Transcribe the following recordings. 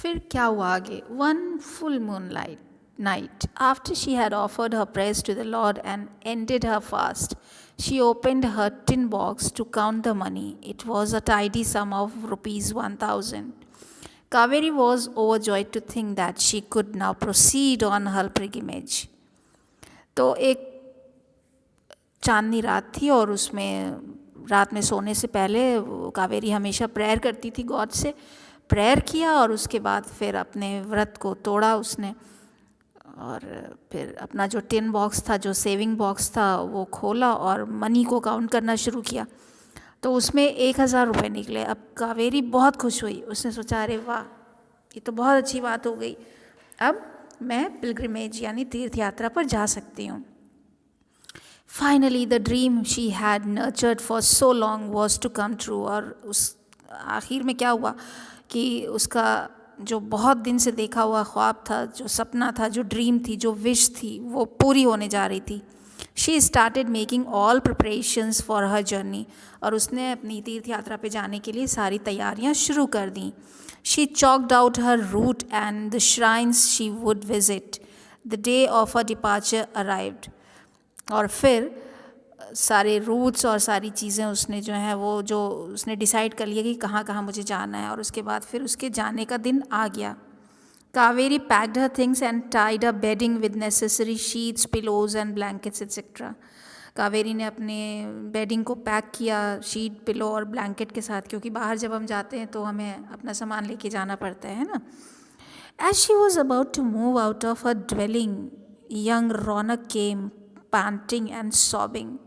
फिर क्या हुआ आगे? One full moonlight night, after she had offered her prayers to the Lord and ended her fast, she opened her tin box to count the money. It was a tidy sum of rupees 1,000. Kaveri was overjoyed to think that she could now proceed on her pilgrimage. तो एक चांदनी रात थी और उसमें रात में सोने से पहले कावेरी हमेशा प्रेयर करती थी, गॉड से प्रेयर किया और उसके बाद फिर अपने व्रत को तोड़ा उसने, और फिर अपना जो टिन बॉक्स था, जो सेविंग बॉक्स था, वो खोला और मनी को काउंट करना शुरू किया। तो उसमें 1,000 रुपये निकले। अब कावेरी बहुत खुश हुई, उसने सोचा अरे वाह, ये तो बहुत अच्छी बात हो गई, अब मैं पिलग्रिमेज यानी तीर्थ यात्रा पर जा सकती हूँ। Finally the dream she had nurtured for so long was to come true. और उस आखिर में क्या हुआ कि उसका जो बहुत दिन से देखा हुआ ख्वाब था, जो सपना था, जो ड्रीम थी, जो विश थी, वो पूरी होने जा रही थी। She started making all preparations for her journey. और उसने अपनी तीर्थ यात्रा पे जाने के लिए सारी तैयारियां शुरू कर दी। She chalked out her route and the shrines she would visit. The day of her departure arrived. और फिर सारे रूट्स और सारी चीज़ें उसने जो है वो जो उसने डिसाइड कर लिया कि कहाँ कहाँ मुझे जाना है, और उसके बाद फिर उसके जाने का दिन आ गया। Kaveri packed her things and tied a bedding with necessary sheets, pillows and blankets etcetera. Kaveri ने अपने बेडिंग को पैक किया शीट, पिलो और ब्लैंकेट के साथ, क्योंकि बाहर जब हम जाते हैं तो हमें अपना सामान लेके जाना पड़ता है ना। As she was about to move out of her dwelling, young Raunak came panting and sobbing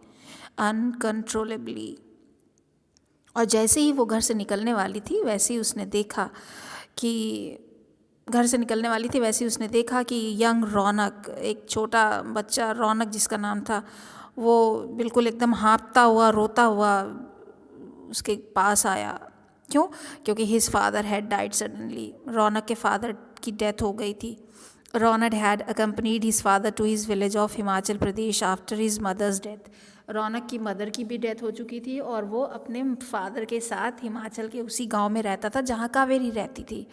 uncontrollably. और जैसे ही वो घर से निकलने वाली थी वैसे ही उसने देखा कि यंग रौनक, एक छोटा बच्चा रौनक जिसका नाम था, वो बिल्कुल एकदम हाँफता हुआ, रोता हुआ उसके पास आया। क्यों? क्योंकि his father had died suddenly. Raunak के फादर की डेथ हो गई थी। Raunak had accompanied his father to his village of Himachal Pradesh after his mother's death. Raunak की मदर की भी डेथ हो चुकी थी और वो अपने फादर के साथ हिमाचल के उसी गांव में रहता था जहां कावेरी रहती थी।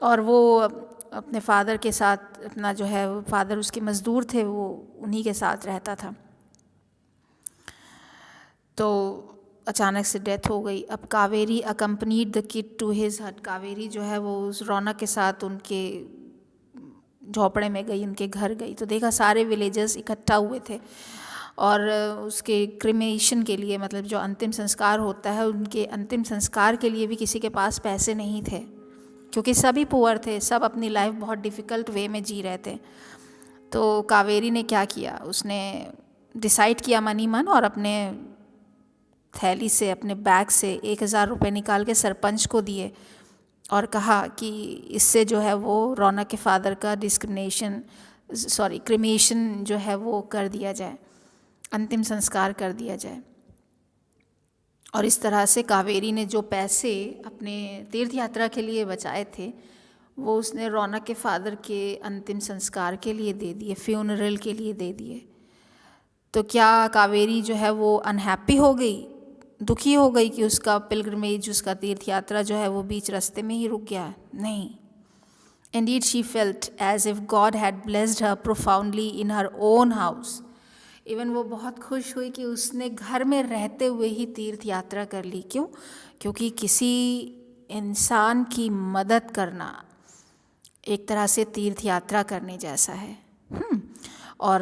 और वो अपने फादर के साथ, अपना जो है फादर उसके मज़दूर थे, वो उन्हीं के साथ रहता था। तो अचानक से डेथ हो गई। अब Kaveri accompanied the kid to his hut. Kaveri जो है वो उस रौनक के साथ उनके झोपड़े में गई, उनके घर गई, तो देखा सारे विलेजर्स इकट्ठा हुए थे और उसके क्रिमेशन के लिए, मतलब जो अंतिम संस्कार होता है, उनके अंतिम संस्कार के लिए भी किसी के पास पैसे नहीं थे, क्योंकि सभी पुअर थे, सब अपनी लाइफ बहुत डिफ़िकल्ट वे में जी रहे थे। तो कावेरी ने क्या किया, उसने डिसाइड किया मनी मन, और अपने थैली से, अपने बैग से 1,000 रुपये निकाल के सरपंच को दिए और कहा कि इससे जो है वो रौनक के फादर का क्रिमेशन जो है वो कर दिया जाए, अंतिम संस्कार कर दिया जाए। और इस तरह से कावेरी ने जो पैसे अपने तीर्थ यात्रा के लिए बचाए थे वो उसने रौनक के फादर के अंतिम संस्कार के लिए दे दिए, फ्यूनरल के लिए दे दिए। तो क्या कावेरी जो है वो अनहैप्पी हो गई, दुखी हो गई कि उसका पिलग्रिमेज, उसका तीर्थ यात्रा जो है वो बीच रास्ते में ही रुक गया? नहीं। Indeed, she felt as if God had blessed her profoundly in her own house. Even वो बहुत खुश हुई कि उसने घर में रहते हुए ही तीर्थ यात्रा कर ली। क्यों? क्योंकि किसी इंसान की मदद करना एक तरह से तीर्थ यात्रा करने जैसा है। और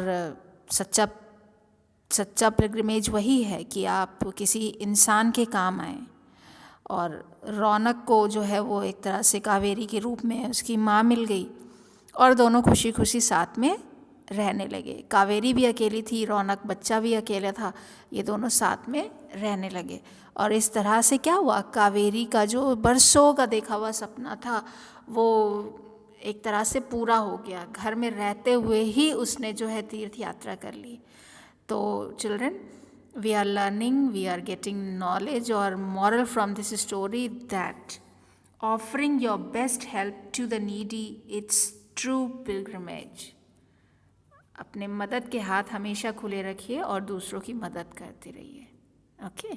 सच्चा पिलग्रिमेज वही है कि आप किसी इंसान के काम आए। और रौनक को जो है वो एक तरह से कावेरी के रूप में उसकी माँ मिल गई और दोनों खुशी खुशी साथ में रहने लगे। कावेरी भी अकेली थी, रौनक बच्चा भी अकेला था, ये दोनों साथ में रहने लगे। और इस तरह से क्या हुआ, कावेरी का जो बरसों का देखा हुआ सपना था वो एक तरह से पूरा हो गया। घर में रहते हुए ही उसने जो है तीर्थ यात्रा कर ली। तो children, we are learning, we are getting knowledge or moral from this story that offering your best help to the needy, it's true pilgrimage. अपने मदद के हाथ हमेशा खुले रखिए और दूसरों की मदद करते रहिए। ओके।